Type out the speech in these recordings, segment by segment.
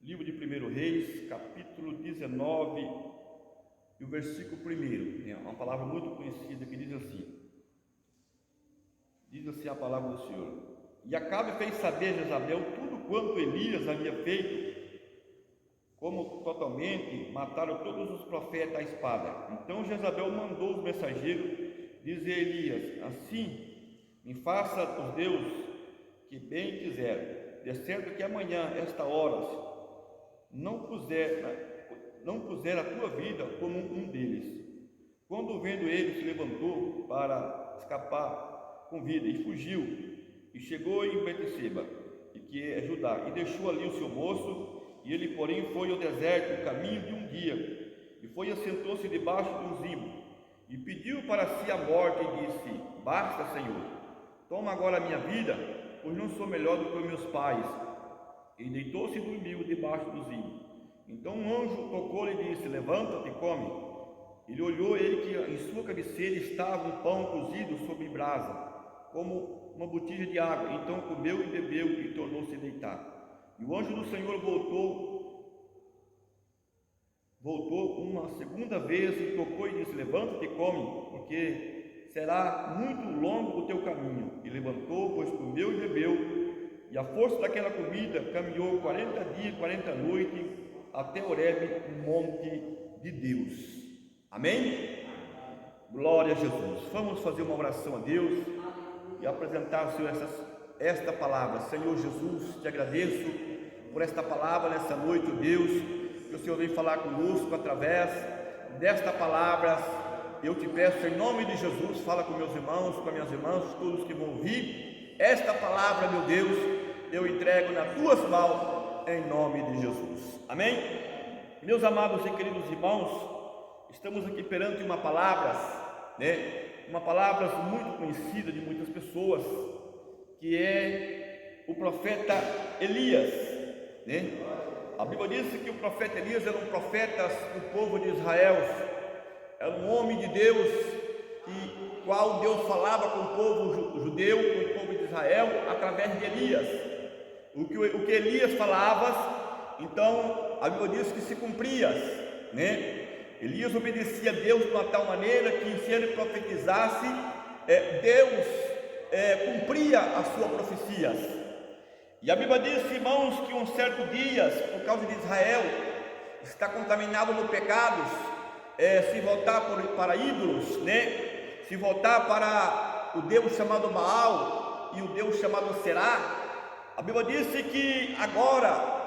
livro de 1 Reis, capítulo 19, e o versículo 1, é uma palavra muito conhecida que diz assim a palavra do Senhor: e Acabe fez saber a Jezabel tudo quanto Elias havia feito, como totalmente mataram todos os profetas à espada. Então Jezabel mandou os mensageiros dizer a Elias: assim me faça os deuses que bem quiser, de certo que amanhã, esta hora, não puser a tua vida como um deles. Quando vendo ele, se levantou para escapar com vida e fugiu, e chegou em Betseba, que é Judá, e deixou ali o seu moço. E ele, porém, foi ao deserto, o caminho de um dia, e foi e assentou-se debaixo de um zimbro, e pediu para si a morte, e disse: basta, Senhor, toma agora a minha vida, pois não sou melhor do que os meus pais. E deitou-se e dormiu debaixo do zimbro. Então um anjo tocou-lhe e disse: levanta-te e come. Ele olhou, ele que em sua cabeceira estava um pão cozido sobre brasa, como uma botija de água. Então comeu e bebeu e tornou-se a deitar. E o anjo do Senhor voltou uma segunda vez e tocou e disse: levanta-te e come, porque será muito longo o teu caminho. E levantou, pois comeu e bebeu, e a força daquela comida caminhou 40 dias e 40 noites até Horebe, o monte de Deus. Amém? Glória a Jesus. Vamos fazer uma oração a Deus e apresentar ao Senhor esta palavra. Senhor Jesus, te agradeço por esta palavra nessa noite, Deus, que o Senhor vem falar conosco através desta palavra. Eu te peço em nome de Jesus, fala com meus irmãos, com minhas irmãs, todos que vão ouvir esta palavra, meu Deus, eu entrego nas tuas mãos em nome de Jesus. Amém? Meus amados e queridos irmãos, estamos aqui perante uma palavra, uma palavra muito conhecida de muitas pessoas, que é o profeta Elias, A Bíblia diz que o profeta Elias era um profeta do povo de Israel, era um homem de Deus, qual Deus falava com o povo judeu, com o povo de Israel, através de Elias. O que Elias falava, então a Bíblia diz que se cumpria, Elias obedecia a Deus de uma tal maneira que, se ele profetizasse, Deus cumpria as suas profecias. E a Bíblia diz, irmãos, que um certo dia, por causa de Israel está contaminado no pecados, se voltar para ídolos, se voltar para o Deus chamado Baal e o Deus chamado Será, a Bíblia diz que agora,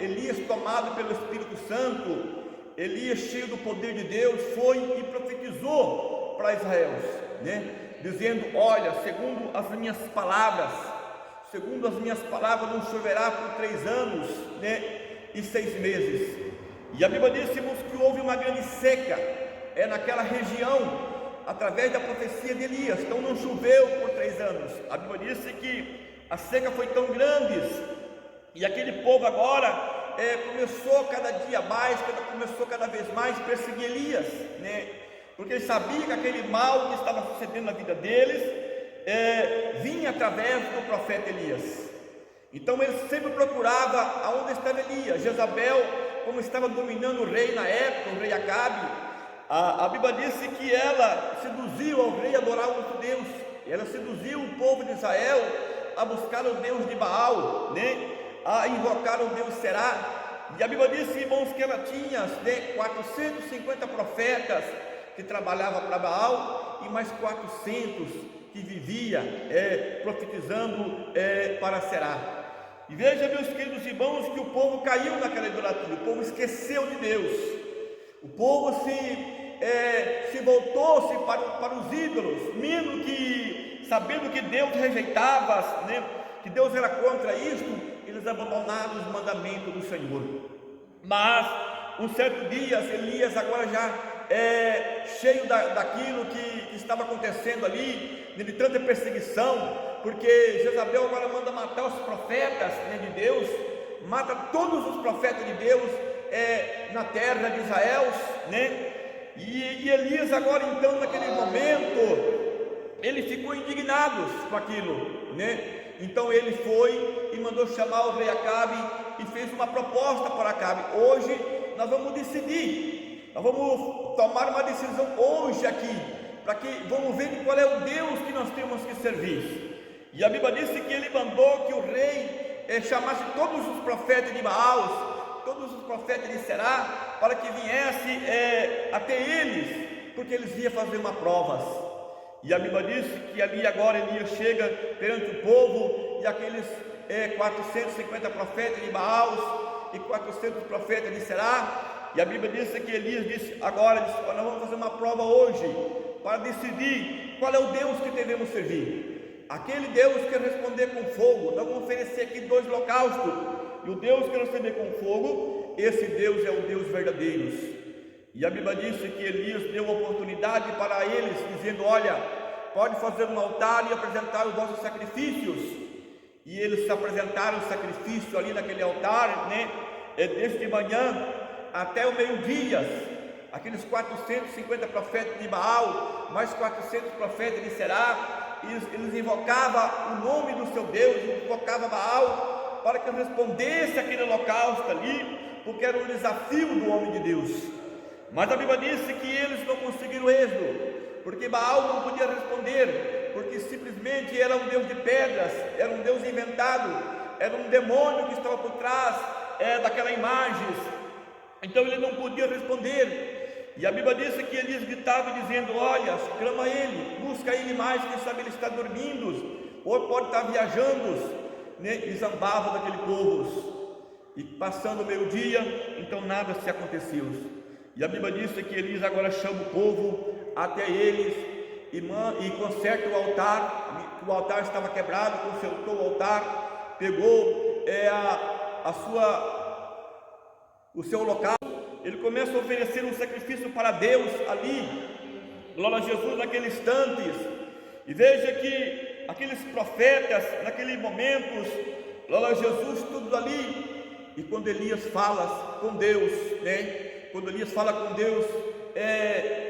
Elias, tomado pelo Espírito Santo, Elias, cheio do poder de Deus, foi e profetizou para Israel, dizendo: olha, segundo as minhas palavras, não choverá por 3 anos, e 6 meses. E a Bíblia diz que houve uma grande seca, naquela região, através da profecia de Elias. Então não choveu por 3 anos. A Bíblia diz que a seca foi tão grande, e aquele povo agora começou cada vez mais perseguir Elias, porque ele sabia que aquele mal que estava sucedendo na vida deles vinha através do profeta Elias. Então ele sempre procurava aonde estava Elias. Jezabel, como estava dominando o rei na época, o rei Acabe, a Bíblia disse que ela seduziu ao rei a adorar outro Deus. Ela seduziu o povo de Israel a buscar o Deus de Baal, a invocar o Deus Será. E a Bíblia diz, irmãos, que ela tinha 450 profetas que trabalhavam para Baal e mais 400 que vivia profetizando para Será. E veja, meus queridos irmãos, que o povo caiu naquela idolatria, o povo esqueceu de Deus, o povo se voltou-se para os ídolos, mesmo que sabendo que Deus rejeitava, que Deus era contra isto, eles abandonaram os mandamentos do Senhor. Mas um certo dia, Elias, agora já cheio daquilo que estava acontecendo ali, de tanta perseguição, porque Jezabel agora manda matar os profetas de Deus, mata todos os profetas de Deus na terra de Israel, e Elias agora, então, naquele momento, ele ficou indignado com aquilo, então ele foi e mandou chamar o rei Acabe e fez uma proposta para Acabe: hoje nós vamos decidir, nós vamos tomar uma decisão hoje aqui, para que vamos ver qual é o Deus que nós temos que servir. E a Bíblia disse que ele mandou que o rei chamasse todos os profetas de Baal, todos os profetas de Será, para que viesse até eles, porque eles iam fazer uma prova. E a Bíblia disse que ali agora Elias chega perante o povo, e aqueles 450 profetas de Baal e 400 profetas de Será, e a Bíblia disse que Elias disse: agora nós vamos fazer uma prova hoje, para decidir qual é o Deus que devemos servir. Aquele Deus que responder com fogo, nós vamos oferecer aqui 2 holocaustos, e o Deus que responder com fogo, esse Deus é o Deus verdadeiro. E a Bíblia disse que Elias deu oportunidade para eles, dizendo: olha, pode fazer um altar e apresentar os vossos sacrifícios. E eles se apresentaram o sacrifício ali naquele altar, desde manhã até o meio-dia. Aqueles 450 profetas de Baal, mais 400 profetas de Será, eles invocavam o nome do seu Deus, invocavam Baal, para que respondesse aquele holocausto ali, porque era um desafio do homem de Deus. Mas a Bíblia disse que eles não conseguiram êxito, porque Baal não podia responder, porque simplesmente era um Deus de pedras, era um Deus inventado, era um demônio que estava por trás daquela imagem. Então ele não podia responder. E a Bíblia disse que Elias gritava dizendo: olha, clama ele, busca ele mais, quem sabe ele está dormindo, ou pode estar viajando, e zambava daquele povo. E passando o meio-dia, então nada se aconteceu. E a Bíblia disse que Elias agora chama o povo até eles e conserta o altar. O altar estava quebrado, consertou o altar, pegou o seu holocausto. Ele começa a oferecer um sacrifício para Deus ali, glória a Jesus, naqueles instantes. E veja que aqueles profetas, naqueles momentos, glória a Jesus, tudo ali. E quando Elias fala com Deus, quando Elias fala com Deus,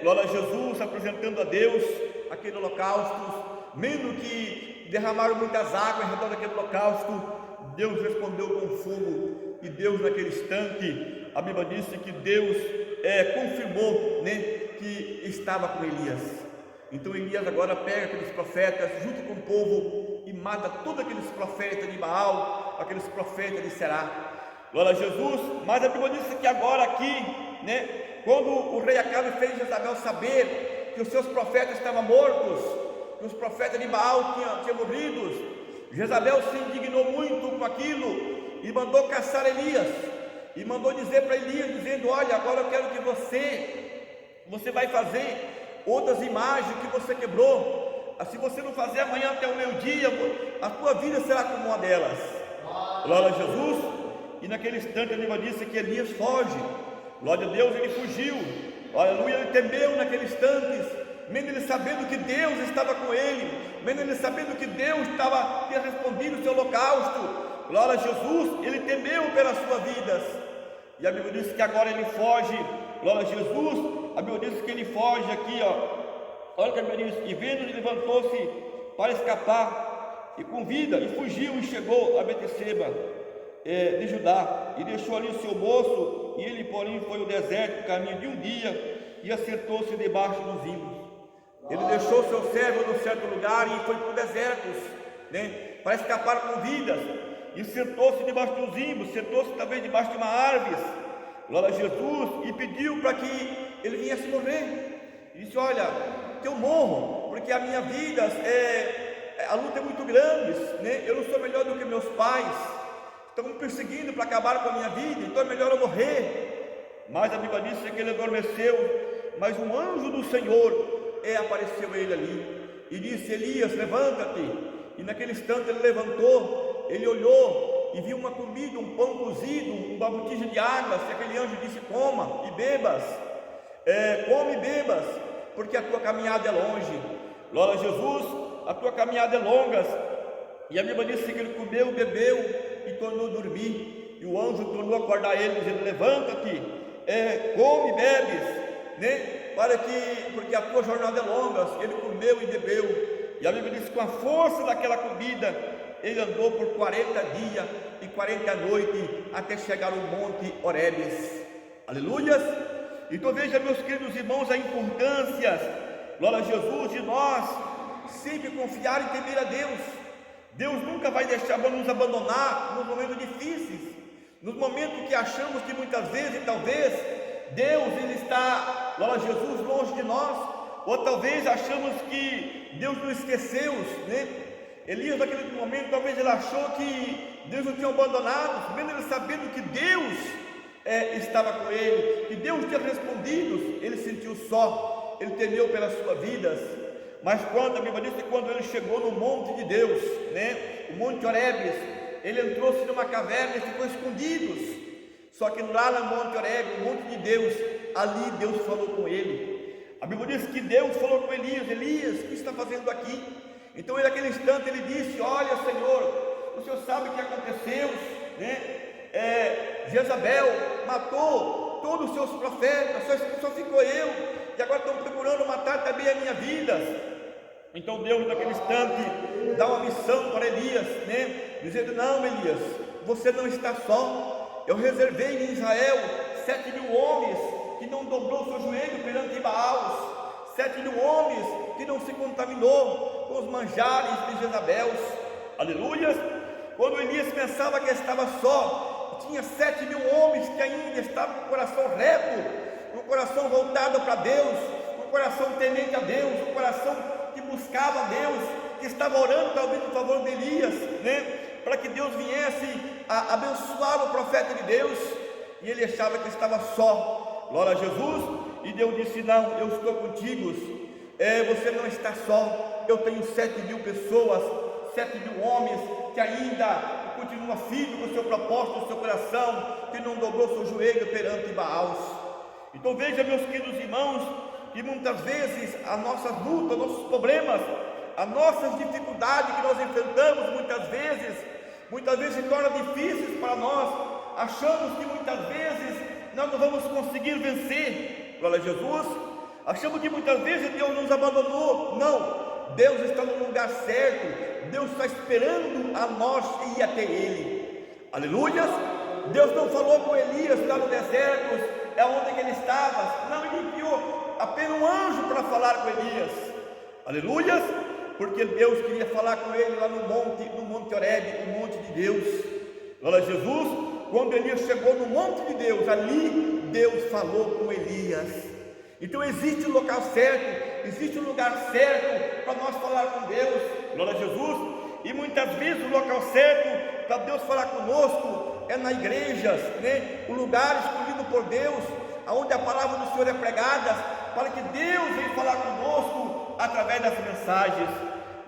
glória a Jesus, apresentando a Deus aquele holocausto, mesmo que derramaram muitas águas em redor daquele holocausto, Deus respondeu com fogo. E Deus, naquele instante, a Bíblia disse que Deus confirmou, que estava com Elias. Então Elias agora pega aqueles profetas junto com o povo e mata todos aqueles profetas de Baal, aqueles profetas de Será. Glória a Jesus. Mas a Bíblia disse que agora aqui, quando o rei Acabe fez Jezabel saber que os seus profetas estavam mortos, que os profetas de Baal tinham morrido, Jezabel se indignou muito com aquilo e mandou caçar Elias, e mandou dizer para Elias, dizendo: olha, agora eu quero que você vai fazer outras imagens que você quebrou. Se você não fazer amanhã até o meio-dia, a tua vida será como uma delas. Glória a Jesus. E naquele instante a Bíblia disse que Elias foge. Glória a Deus, ele fugiu. Aleluia, ele temeu naquele instante, mesmo ele sabendo que Deus estava com ele, mesmo ele sabendo que Deus tinha respondido o seu holocausto. Glória a Jesus, ele temeu pelas suas vidas. E a Bíblia diz que agora ele foge. Glória a Jesus. A Bíblia diz que ele foge aqui, olha o que a Bíblia diz: e vendo, ele levantou-se para escapar, e com vida, e fugiu, e chegou a Betseba de Judá, e deixou ali o seu moço. E ele, porém, foi ao deserto, caminho de um dia, e assentou-se debaixo dos zimbros. Ele deixou seu servo num certo lugar e foi para o deserto, para escapar com vidas. E sentou-se debaixo dos zimbros, sentou-se também debaixo de uma árvore, glória a Jesus, e pediu para que ele viesse morrer. E disse: olha, que eu morro, porque a minha vida a luta é muito grande, eu não sou melhor do que meus pais, estão me perseguindo para acabar com a minha vida, então é melhor eu morrer. Mas a Bíblia diz que ele adormeceu, mas um anjo do Senhor apareceu a ele ali, e disse: Elias, levanta-te. E naquele instante ele levantou, ele olhou e viu uma comida, um pão cozido, uma botija de água. E aquele anjo disse: coma e bebas, come e bebas, porque a tua caminhada é longe. Glória a Jesus, a tua caminhada é longa. E a Bíblia diz que ele comeu, bebeu e tornou a dormir. E o anjo tornou a acordar ele, dizendo: levanta-te, come e bebes, porque a tua jornada é longa. Ele comeu e bebeu. E a Bíblia diz que com a força daquela comida, ele andou por 40 dias e 40 noites até chegar ao monte Horebes. Aleluias! Então veja, meus queridos irmãos, a importância, glória a Jesus, de nós sempre confiar e temer a Deus. Deus nunca vai deixar nos abandonar nos momentos difíceis, nos momentos que achamos que muitas vezes, talvez, Deus ele está, glória a Jesus, longe de nós, ou talvez achamos que Deus nos esqueceu, né? Elias naquele momento, talvez ele achou que Deus o tinha abandonado, mesmo ele sabendo que Deus estava com ele, que Deus tinha respondido, ele sentiu só, ele temeu pelas suas vidas. Mas quando a Bíblia diz que quando ele chegou no monte de Deus, né, o monte Horebes, ele entrou-se numa caverna e ficou escondido. Só que lá no monte Horebes, o monte de Deus, ali Deus falou com ele. A Bíblia diz que Deus falou com Elias: Elias, o que está fazendo aqui? Então ele naquele instante ele disse: olha, Senhor, o Senhor sabe o que aconteceu, né? Jezabel matou todos os seus profetas, só ficou eu, e agora estão procurando matar também a minha vida. Então Deus naquele instante dá uma missão para Elias, né? Dizendo: não, Elias, você não está só, eu reservei em Israel 7.000 homens que não dobrou seu joelho perante Baal, 7.000 homens que não se contaminou com os manjares de Jezabel. Aleluia! Quando Elias pensava que estava só, tinha 7.000 homens que ainda estavam com o coração reto, com o coração voltado para Deus, com o coração temente a Deus, com o coração que buscava a Deus, que estava orando talvez em favor de Elias, né? Para que Deus viesse a abençoar o profeta de Deus, e ele achava que estava só. Glória a Jesus. E Deus disse: não, eu estou contigo, você não está só, eu tenho 7.000 pessoas, 7.000 homens que ainda continuam firmes com o seu propósito, no seu coração, que não dobrou seu joelho perante Baal. Então veja, meus queridos irmãos, que muitas vezes as nossas lutas, nossos problemas, as nossas dificuldades que nós enfrentamos, muitas vezes se tornam difíceis para nós. Achamos que muitas vezes nós não vamos conseguir vencer. Glória a Jesus. Achamos que muitas vezes Deus nos abandonou. Não, Deus está no lugar certo, Deus está esperando a nós ir até Ele. Aleluia. Deus não falou com Elias lá no deserto, onde que ele estava. Não, ele enviou apenas um anjo para falar com Elias. Aleluia. Porque Deus queria falar com ele lá no monte Horebes, o monte de Deus. Glória a Jesus. Quando Elias chegou no monte de Deus, ali Deus falou com Elias. Então existe um local certo, existe um lugar certo para nós falar com Deus. Glória a Jesus. E muitas vezes o local certo para Deus falar conosco é na igreja, né? O lugar escolhido por Deus, onde a palavra do Senhor é pregada, para que Deus venha falar conosco através das mensagens.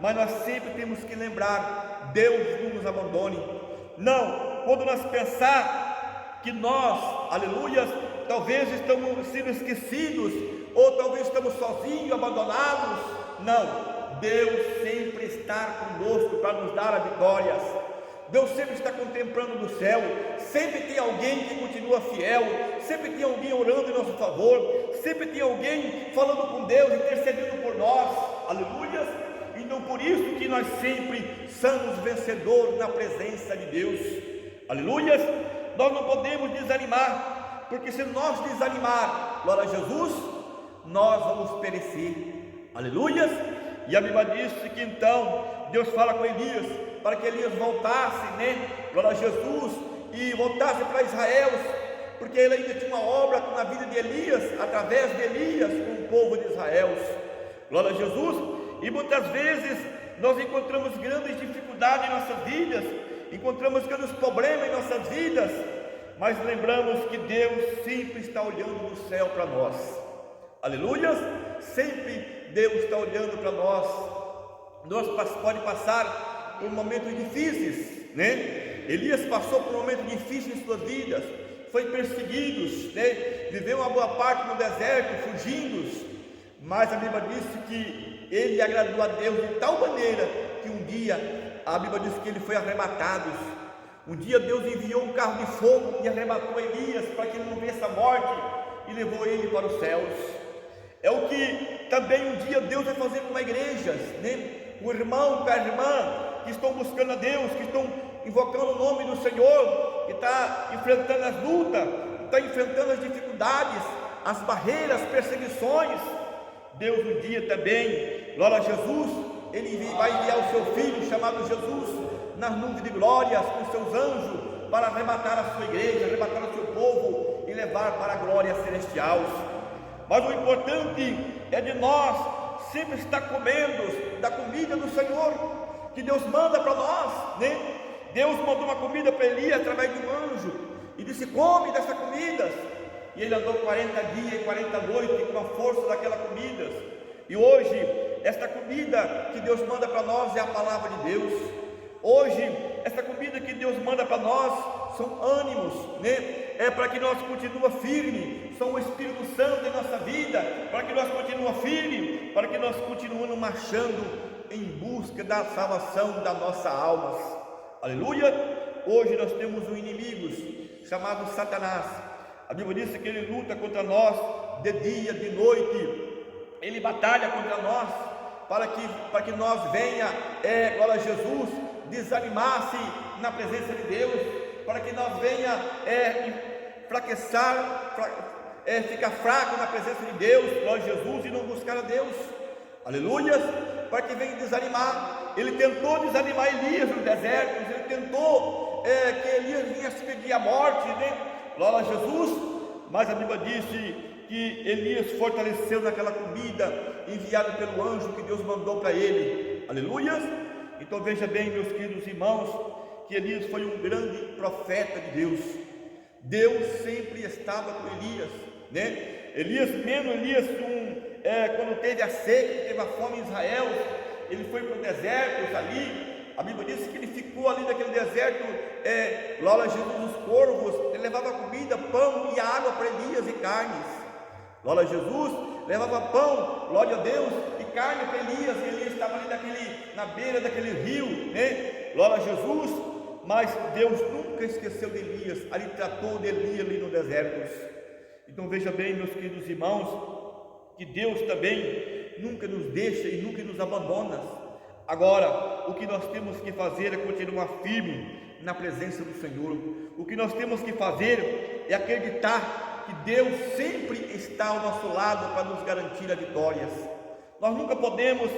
Mas nós sempre temos que lembrar: Deus não nos abandone. Não, quando nós pensar que nós, aleluia, talvez estamos sendo esquecidos, ou talvez estamos sozinhos, abandonados, não, Deus sempre está conosco para nos dar a vitória. Deus sempre está contemplando do céu, sempre tem alguém que continua fiel, sempre tem alguém orando em nosso favor, sempre tem alguém falando com Deus, intercedendo por nós. Aleluia. Então por isso que nós sempre somos vencedores na presença de Deus. Aleluia. Nós não podemos desanimar, porque se nós desanimar, glória a Jesus, nós vamos perecer. Aleluia. E a Bíblia diz que então Deus fala com Elias para que Elias voltasse, né? Glória a Jesus, e voltasse para Israel, porque ele ainda tinha uma obra na vida de Elias, através de Elias, com o povo de Israel. Glória a Jesus. E muitas vezes nós encontramos grandes dificuldades em nossas vidas, encontramos grandes problemas em nossas vidas, mas lembramos que Deus sempre está olhando do céu para nós. Aleluia. Sempre Deus está olhando para nós. Nós podemos passar por momentos difíceis, né? Elias passou por momentos difíceis em suas vidas, foi perseguido, né? Viveu uma boa parte no deserto, fugindo, mas a Bíblia diz que ele agradou a Deus de tal maneira que um dia, a Bíblia diz que ele foi arrebatado. Um dia Deus enviou um carro de fogo e arrebatou Elias para que ele não viesse a morte, e levou ele para os céus. É o que também um dia Deus vai fazer com a igreja, né? O irmão, com a irmã, que estão buscando a Deus, que estão invocando o nome do Senhor, que está enfrentando as lutas, está enfrentando as dificuldades, as barreiras, as perseguições. Deus um dia também, glória a Jesus, Ele vai enviar o seu Filho chamado Jesus nas nuvens de glórias com seus anjos para arrebatar a sua igreja, arrebatar o seu povo e levar para a glória celestial. Mas o importante é de nós sempre estar comendo da comida do Senhor, que Deus manda para nós, né? Deus mandou uma comida para Elias através de um anjo e disse: come dessa comida. E ele andou 40 dias e 40 noites com a força daquela comida. E hoje, esta comida que Deus manda para nós é a palavra de Deus. Hoje, esta comida que Deus manda para nós são ânimos, né? É para que nós continuemos firmes, são o Espírito Santo em nossa vida, para que nós continuemos firmes, para que nós continuemos marchando em busca da salvação da nossa alma. Aleluia! Hoje nós temos um inimigo chamado Satanás. A Bíblia diz que ele luta contra nós de dia, de noite, ele batalha contra nós, para que nós venha, glória a Jesus, desanimar-se na presença de Deus, para que nós venha ficar fraco na presença de Deus, glória a Jesus, e não buscar a Deus. Aleluia! Para que venha desanimar. Ele tentou desanimar Elias no deserto, ele tentou que Elias vinha se pedir a morte, né? Glória a Jesus. Mas a Bíblia disse que Elias fortaleceu naquela comida enviada pelo anjo que Deus mandou para ele. Aleluia! Então veja bem, meus queridos irmãos, que Elias foi um grande profeta de Deus. Deus sempre estava com Elias, né? Quando teve a seca, teve a fome em Israel, ele foi para o deserto ali. A Bíblia diz que ele ficou ali naquele deserto, glória a Jesus, os corvos, ele levava comida, pão e água para Elias e carnes. Glória a Jesus, levava pão, glória a Deus, e carne para Elias. E Elias estava ali na beira daquele rio, né? Glória a Jesus. Mas Deus nunca esqueceu de Elias, ali tratou de Elias ali no deserto. Então veja bem, meus queridos irmãos, que Deus também nunca nos deixa e nunca nos abandona. Agora, o que nós temos que fazer é continuar firme na presença do Senhor. O que nós temos que fazer é acreditar que Deus sempre está ao nosso lado para nos garantir a vitória. Nós nunca podemos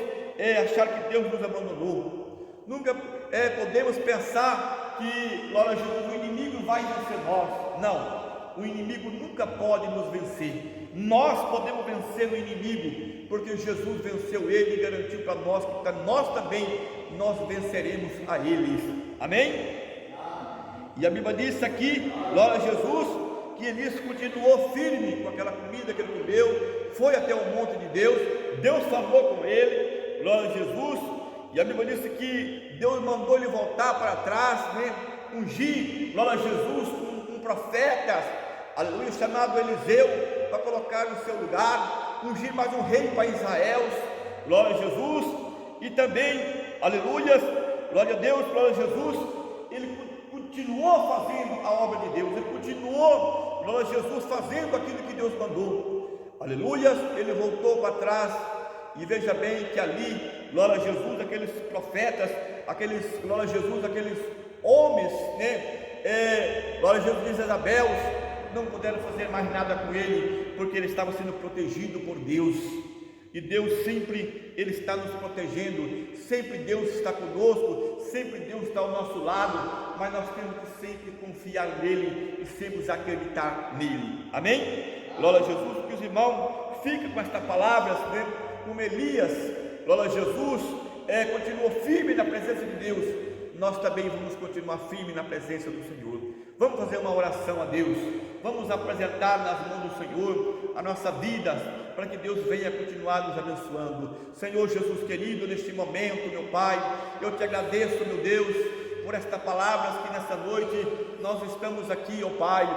achar que Deus nos abandonou. Nunca podemos pensar que, glória a Jesus, o inimigo vai vencer nós. Não. O inimigo nunca pode nos vencer. Nós podemos vencer o inimigo, porque Jesus venceu ele e garantiu para nós que nós também venceremos a eles. Amém? E a Bíblia diz aqui, glória a Jesus, que Elias continuou firme com aquela comida que ele comeu, foi até o monte de Deus, Deus falou com ele, glória a Jesus. E a Bíblia diz que Deus mandou ele voltar para trás, né? Ungir, glória a Jesus, com profetas, aleluia, chamado Eliseu, para colocar no seu lugar, ungir mais um rei para Israel, glória a Jesus. E também, aleluia, glória a Deus, glória a Jesus, ele continuou fazendo a obra de Deus, ele continuou, glória a Jesus, fazendo aquilo que Deus mandou, aleluia. Ele voltou para trás, e veja bem que ali, glória a Jesus, aqueles profetas, glória a Jesus, aqueles homens, né, glória a Jesus, de Jezabel, não puderam fazer mais nada com ele, porque ele estava sendo protegido por Deus. E Deus sempre, ele está nos protegendo, sempre Deus está conosco, sempre Deus está ao nosso lado, mas nós temos que sempre confiar nele e sempre acreditar nele. Amém? Glória a Jesus. Que os irmãos fiquem com esta palavra, né? Como Elias, glória a Jesus, continuou firme na presença de Deus. Nós também vamos continuar firme na presença do Senhor. Vamos fazer uma oração a Deus, vamos apresentar nas mãos do Senhor a nossa vida, para que Deus venha continuar nos abençoando. Senhor Jesus querido, neste momento, meu Pai, eu te agradeço, meu Deus, por esta palavra que nessa noite nós estamos aqui, ó Pai.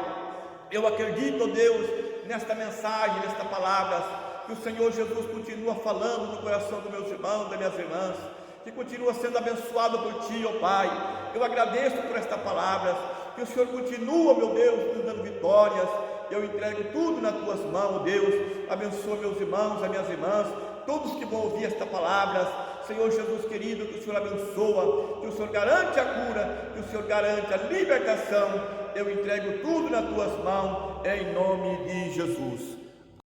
Eu acredito, ó Deus, nesta mensagem, nesta palavra, que o Senhor Jesus continua falando no coração dos meus irmãos, das minhas irmãs, que continua sendo abençoado por Ti, ó Pai. Eu agradeço por esta palavra, que o Senhor continua, meu Deus, nos dando vitórias. Eu entrego tudo nas Tuas mãos, Deus. Abençoa meus irmãos, as minhas irmãs, todos que vão ouvir esta palavra. Senhor Jesus querido, que o Senhor abençoa, que o Senhor garante a cura, que o Senhor garante a libertação. Eu entrego tudo nas tuas mãos, em nome de Jesus.